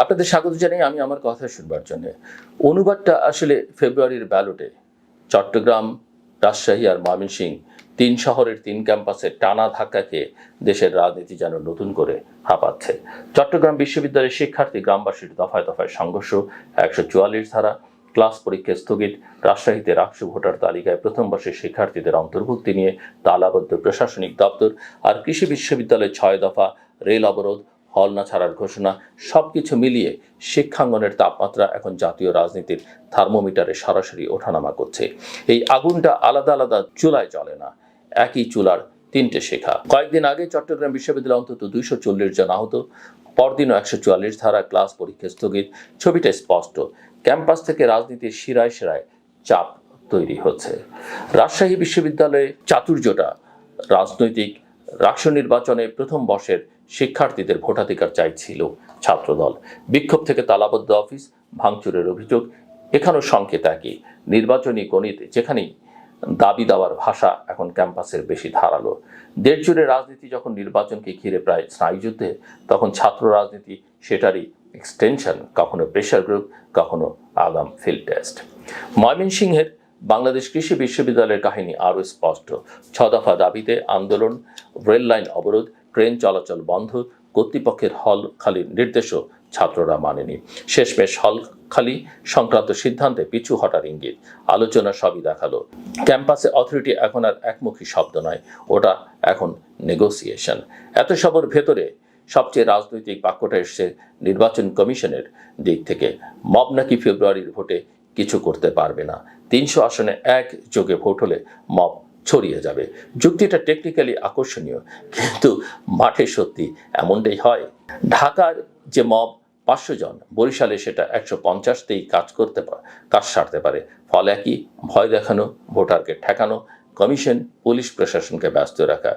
আপনাদের স্বাগত জানাই আমি আমার কথা শুনবার জন্য। অনুবাদটা আসলে ফেব্রুয়ারির ব্যালটে চট্টগ্রাম, রাজশাহী আর ময়মনসিংহ তিন শহরের তিন ক্যাম্পাসে টানা ধাক্কা খেয়ে দেশের রাজনীতি যেন নতুন করে হাঁপাচ্ছে। চট্টগ্রাম বিশ্ববিদ্যালয়ের শিক্ষার্থী গ্রামবাসীর দফায় দফায় সংঘর্ষ, 144 ধারা, ক্লাস পরীক্ষা স্থগিত, রাজশাহীতে রাকসু ভোটার তালিকায় প্রথম বর্ষের শিক্ষার্থীদের অন্তর্ভুক্তি নিয়ে তালাবদ্ধ প্রশাসনিক দপ্তর, আর কৃষি বিশ্ববিদ্যালয়ে 6 দফা, রেল অবরোধ, হল না ছাড়ার ঘোষণা, সবকিছু মিলিয়ে শিক্ষাঙ্গনের তাপমাত্রা এখন জাতীয় রাজনীতির থার্মোমিটারে সরাসরি ওঠানামা করছে। এই আগুনটা আলাদা আলাদা চুলায় জ্বলে না, একই চুলার তিনটে শিখা। কয়েকদিন আগে চট্টগ্রাম বিশ্ববিদ্যালয়ে অন্তত 240 জন আহত, পরদিনও 144 ধারা, ক্লাস পরীক্ষা স্থগিত। ছবিটা স্পষ্ট, ক্যাম্পাস থেকে রাজনীতির শিরায় শিরায় চাপ তৈরি হচ্ছে। রাজশাহী বিশ্ববিদ্যালয়ে চাতুর্যটা রাজনৈতিক। রাকসু নির্বাচনে প্রথম বর্ষের শিক্ষার্থীদের ভোটাধিকার চাইছিল ছাত্রদল। বিক্ষোভ থেকে তালাবদ্ধ অফিস, ভাঙচুরের অভিযোগ। এখানেও সংকেত একই, নির্বাচনী গণিত যেখানেই দাবি দেওয়ার ভাষা এখন ক্যাম্পাসের বেশি ধারালো। দেশ জুড়ে রাজনীতি যখন নির্বাচনকে ঘিরে প্রায় স্নায়ুযুদ্ধে, তখন ছাত্র রাজনীতি সেটারই এক্সটেনশন, কখনো প্রেশার গ্রুপ, কখনো আগাম ফিল্ড টেস্ট। ময়মনসিংহের বাংলাদেশ কৃষি বিশ্ববিদ্যালয়ের কাহিনী আরও স্পষ্ট। 6 দফা দাবিতে আন্দোলন, রেল লাইন অবরোধ, ট্রেন চলাচল বন্ধ, কর্তৃপক্ষের হল খালির নির্দেশও ছাত্ররা মানেনি। শেষমেশ হল খালি সংক্রান্ত সিদ্ধান্তে পিছু হটার ইঙ্গিত। আলোচনা সবই দেখালো, ক্যাম্পাসে অথরিটি এখন আর একমুখী শব্দ নয়, ওটা এখন নেগোসিয়েশন। এত সবর ভেতরে সবচেয়ে রাজনৈতিক বাক্যটা এসছে নির্বাচন কমিশনের দিক থেকে। মব নাকি ফেব্রুয়ারির ভোটে কিছু করতে পারবে না, 300 আসনে একযোগে ভোট হলে মব ছড়িয়ে যাবে। যুক্তিটা টেকনিক্যালি আকর্ষণীয়, কিন্তু মাঠে সত্যি এমনটাই হয়? ঢাকার যে মব 500 জন, বরিশালে সেটা 150তেই কাজ সারতে পারে। ফলে একই, ভয় দেখানো, ভোটারকে ঠেকানো, কমিশন, পুলিশ প্রশাসনকে ব্যস্ত রাখা।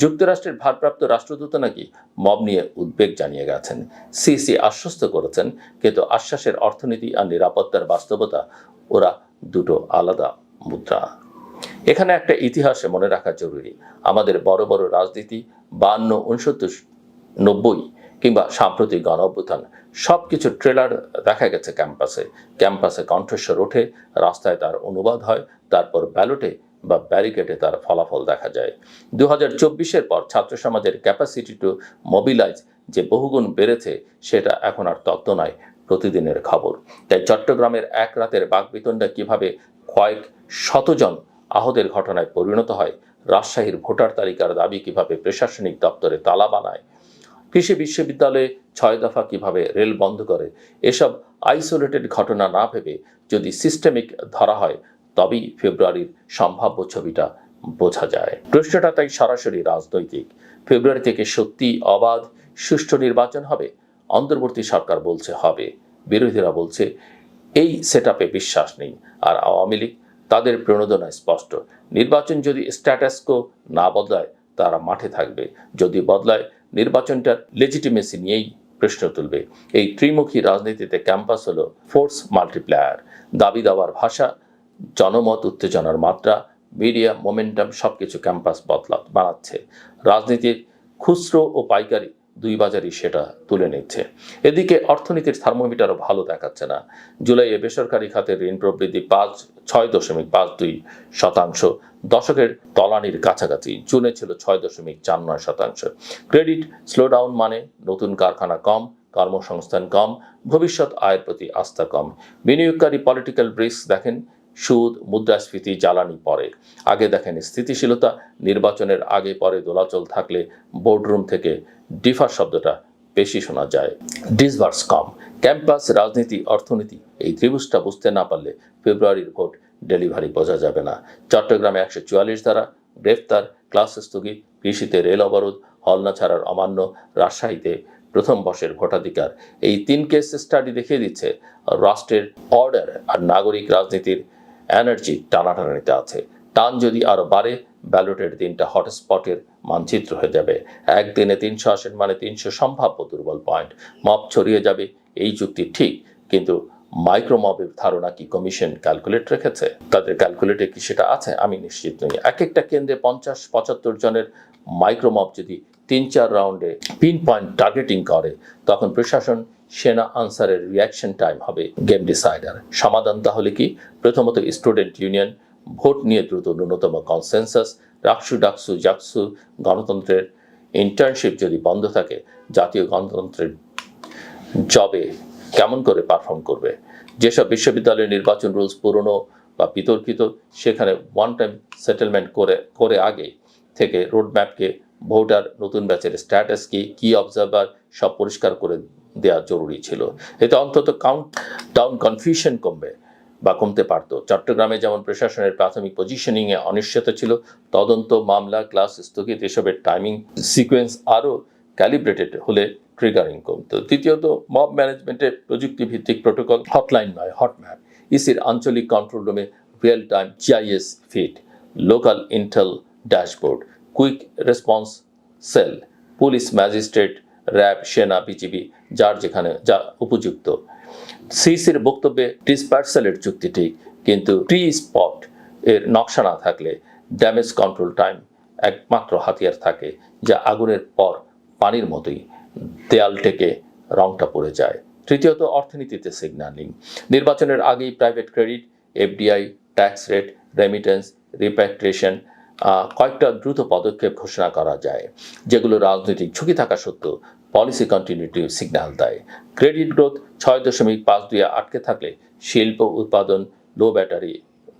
যুক্তরাষ্ট্রের ভারপ্রাপ্ত রাষ্ট্রদূত নাকি মব নিয়ে উদ্বেগ জানিয়ে গেছেন। সিসি আশ্বস্ত করেছেন, কিন্তু আশ্বাসের অর্থনীতি আর নিরাপত্তার বাস্তবতা ওরা দুটো আলাদা মুদ্রা। এখানে একটা ইতিহাসে মনে রাখা জরুরি, আমাদের বড় বড় রাজনীতি 52, 69, 90 কিংবা সাম্প্রতিক গণ অভ্যুত্থান, সব কিছু ট্রেলার দেখা গেছে ক্যাম্পাসে কণ্ঠস্বর ওঠে, রাস্তায় তার অনুবাদ হয়, তারপর ব্যালটে বা ব্যারিকেডে তার ফলাফল দেখা যায়। 2024-এর পর ছাত্র সমাজের ক্যাপাসিটি টু মোবিলাইজ যে বহুগুণ বেড়েছে, সেটা এখন আর তত্ত্ব নয়, প্রতিদিনের খবর। তাই চট্টগ্রামের এক রাতের বাকবিতণ্ডা কিভাবে কয়েক শতজন আহতের ঘটনায় পরিণত হয়, রাজশাহীর ভোটার তালিকার দাবি কিভাবে প্রশাসনিক দপ্তরে তালা বানায়, কৃষি বিশ্ববিদ্যালয়ে 6 দফা কিভাবে রেল বন্ধ করে, এসব আইসোলেটেড ঘটনা না ভেবে যদি সিস্টেমিক ধরা হয়, তবেই ফেব্রুয়ারির সম্ভাব্য ছবিটা বোঝা যায়। প্রশ্নটা তাই সরাসরি রাজনৈতিক। ফেব্রুয়ারি থেকে সত্যি অবাধ সুষ্ঠু নির্বাচন হবে? অন্তর্বর্তী সরকার বলছে হবে, বিরোধীরা বলছে এই সেটআপে বিশ্বাস নেই। আর আওয়ামী লীগ, তাদের প্রণোদনায় স্পষ্ট, নির্বাচন যদি স্ট্যাটাসকো না বদলায় তারা মাঠে থাকবে, যদি বদলায় নির্বাচনটার লেজিটিমেসি নিয়েই প্রশ্ন তুলবে। এই ত্রিমুখী রাজনীতিতে ক্যাম্পাস হলো ফোর্স মাল্টিপ্লায়ার। দাবি দেওয়ার ভাষা, জনমত, উত্তেজনার মাত্রা, মিডিয়া, মোমেন্টাম, সবকিছু ক্যাম্পাস বানাচ্ছে। রাজনীতির খুচরো ও পাইকারি দুই বাজারই সেটা তুলে নিচ্ছে। এদিকে অর্থনীতির থার্মোমিটারও ভালো দেখাচ্ছে না। জুলাইয়ে বেসরকারি খাতের ঋণ প্রবৃদ্ধি 6.52%, দশকের তলানির কাছাকাছি। জুনে ছিল 6.49%। ক্রেডিট স্লোডাউন মানে নতুন কারখানা কম, কর্মসংস্থান কম, ভবিষ্যৎ আয়ের প্রতি আস্থা কম। বিনিয়োগকারী পলিটিক্যাল রিস্ক দেখেন, সুদ, মুদ্রাস্ফীতি, জ্বালানি পরে, আগে দেখেন স্থিতিশীলতা। নির্বাচনের আগে পরে দোলাচল থাকলে বোর্ডরুম থেকে ডিফার শব্দটা বেশি শোনা যায়, ডিসভার্স কম। ক্যাম্পাস, রাজনীতি, অর্থনীতি, এই ত্রিভুজটা বুঝতে না পারলে ফেব্রুয়ারির ভোট ডেলিভারি বোঝা যাবে না। চট্টগ্রামে 144 ধারা, গ্রেফতার, ক্লাস স্থগিত, কৃষিতে রেল অবরোধ, হল না ছাড়ার অমান্য, রাজশাহীতে প্রথম বর্ষের ভোটাধিকার। এই 3 কেস স্টাডি দেখিয়ে দিচ্ছে রাষ্ট্রের অর্ডার আর নাগরিক রাজনীতির এনার্জি টানাটানিতে আছে। টান যদি আরো বাড়ে, ব্যালটের দিনটা হটস্পটের মানচিত্র হয়ে যাবে। একদিনে 300 আসন মানে 300 সম্ভাব্য দুর্বল পয়েন্ট। মব ছড়িয়ে যাবে, এই যুক্তি ঠিক, কিন্তু মাইক্রোমবের ধারণা কি কমিশন ক্যালকুলেট রেখেছে? তাদের ক্যালকুলেটে কি সেটা আছে? আমি নিশ্চিত নই। এক একটা কেন্দ্রে 50-75 জনের মাইক্রোমব যদি 3-4 রাউন্ডে পিন পয়েন্ট টার্গেটিং করে, তখন প্রশাসন সেনা আনসারের রিয়াকশন টাইম হবে গেম ডিসাইডার। সমাধান তাহলে কি? প্রথমত স্টুডেন্ট ইউনিয়ন ভোট নিয়ে দ্রুত ন্যূনতম কনসেনসাস। রাকসু ডাকসু জাকসু গণতন্ত্রের ইন্টার্নশিপ যদি বন্ধ থাকে, জাতীয় গণতন্ত্রের জবে কেমন করে পারফর্ম করবে? যেসব বিশ্ববিদ্যালয়ের নির্বাচন রুলস পুরনো বা বিতর্কিত, সেখানে ওয়ান টাইম সেটেলমেন্ট করে আগে থেকে রোডম্যাপকে ভোটার নতুন ব্যাচের স্ট্যাটাস কি অবজারভার সব পরিষ্কার করে দেওয়া জরুরি ছিল। এতে অন্তত কাউন্ট ডাউন কনফিউশন কমতে পারত। চট্টগ্রামে যেমন প্রশাসনের প্রাথমিক পজিশনিংয়ে অনিশ্চয়তা ছিল, তদন্ত, মামলা, ক্লাস স্থগিত এসবের টাইমিং সিকোয়েন্স আরও ক্যালিব্রেটেড হলে ট্রিগারিং কমত। দ্বিতীয়ত, মব ম্যানেজমেন্টের প্রযুক্তিভিত্তিক প্রোটোকল, হটলাইন নয় হটম্যাপ, ইসির আঞ্চলিক কন্ট্রোল রুমে real time GIS feed, local intel dashboard, quick response cell, police, magistrate, RAB, সেনা, বিজিবি যার যেখানে যা উপযুক্ত। সিসির বক্তব্যে ডিসপার্সালের চুক্তি ঠিক, কিন্তু ট্রি স্পট এর নকশা না থাকলে ড্যামেজ কন্ট্রোল টাইম একমাত্র হাতিয়ার থাকে, যা আগুনের পর পানির মতোই দেয়াল টেকে রংটা পড়ে যায়। তৃতীয়ত, অর্থনীতিতে সিগন্যালিং। নির্বাচনের আগেই private credit, FDI, tax rate, remittance, repatriation কয়েকটা দ্রুত পদক্ষেপ ঘোষণা করা যায়, যেগুলো রাজনৈতিক ঝুঁকি থাকা সত্ত্বেও পলিসি কন্টিনিউটি সিগন্যাল দেয়। ক্রেডিট গ্রোথ 6.52 আটকে থাকলে শিল্প উৎপাদন লো ব্যাটারি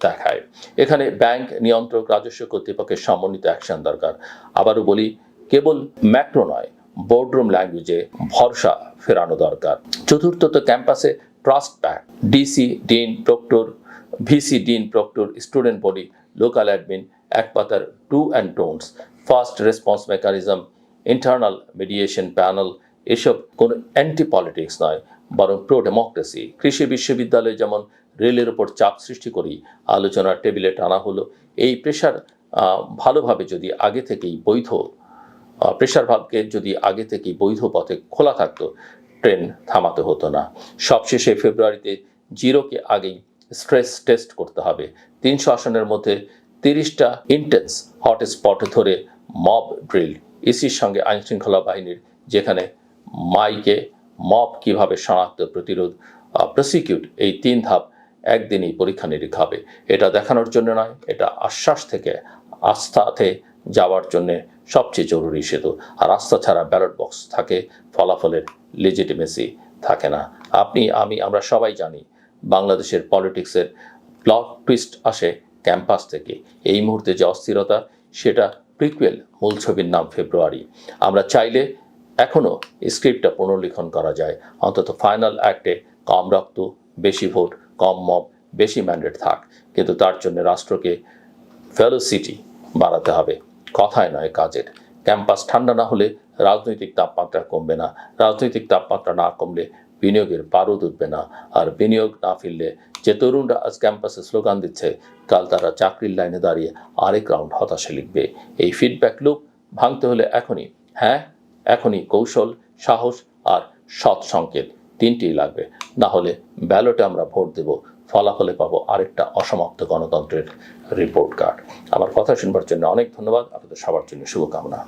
দেখায়। এখানে ব্যাংক, নিয়ন্ত্রক, রাজস্ব কর্তৃপক্ষের সমন্বিত অ্যাকশন দরকার। আবারও বলি, কেবল ম্যাক্রো নয়, বোর্ডরুম ল্যাঙ্গুয়েজে ভরসা ফেরানো দরকার। চতুর্থত, ক্যাম্পাসে trust back. DC, dean, proctor, VC, dean, proctor, student body, local admin, এক পাতার do and don'ts, fast response mechanism, internal mediation panel, এসব কোনো অ্যান্টি পলিটিক্স নয়, বরং প্রো ডেমোক্রেসি। কৃষি বিশ্ববিদ্যালয়ে যেমন রেলের ওপর চাপ সৃষ্টি করি আলোচনার টেবিলে টানা হলো, এই প্রেশার ভালোভাবে যদি আগে থেকেই বৈধ পথে খোলা থাকতো, ট্রেন থামাতে হতো না। সবশেষে ফেব্রুয়ারিতে জিরোকে আগেই স্ট্রেস টেস্ট করতে হবে। 300 আসনের মধ্যে 30টা ইন্টেন্স হটস্পট ধরে মব ড্রিল, ইসির সঙ্গে আইনশৃঙ্খলা বাহিনীর, যেখানে মাইকে মব কিভাবে শনাক্ত, প্রতিরোধ, প্রসিকিউট, এই 3 ধাপ একদিনই পরীক্ষা নিরীক্ষা হবে। এটা দেখানোর জন্য নয়, এটা আশ্বাস থেকে আস্থাতে যাওয়ার জন্য সবচেয়ে জরুরি সেতু। আর আস্থা ছাড়া ব্যালট বক্স থাকে, ফলাফলের লেজিটিমেসি থাকে না। আপনি, আমি, আমরা সবাই জানি বাংলাদেশের পলিটিক্সের প্লট টুইস্ট আসে ক্যাম্পাস থেকে। এই মুহূর্তে যে অস্থিরতা, সেটা প্রিকুয়েল, মূল ছবির নাম ফেব্রুয়ারি। আমরা চাইলে এখনও স্ক্রিপ্টটা পুনর্লিখন করা যায়। অন্তত ফাইনাল অ্যাক্টে কম রক্ত, বেশি ভোট, কম মব, বেশি ম্যান্ডেট থাক, কিন্তু তার জন্য রাষ্ট্রকে ভেলোসিটি বাড়াতে হবে, কথায় নয় কাজের। ক্যাম্পাস ঠান্ডা না হলে রাজনৈতিক তাপমাত্রা কমবে না, রাজনৈতিক তাপমাত্রা না কমলে বিনিয়োগের বারুদ উঠবে না, আর বিনিয়োগ না ফিরলে যে তরুণরা আজ ক্যাম্পাসে স্লোগান দিচ্ছে, কাল তারা চাকরির লাইনে দাঁড়িয়ে আরেক রাউন্ড হতাশা লিখবে। এই ফিডব্যাক লুপ ভাঙতে হলে এখনই কৌশল, সাহস আর সৎ সংকেত, 3টিই লাগবে। না হলে ব্যালটে আমরা ভোট দেব, ফলাফলে পাবো আরেকটা অসমাপ্ত গণতন্ত্রের রিপোর্ট কার্ড। আমার কথা শুনবার জন্য অনেক ধন্যবাদ। আপনাদের সবার জন্য শুভকামনা।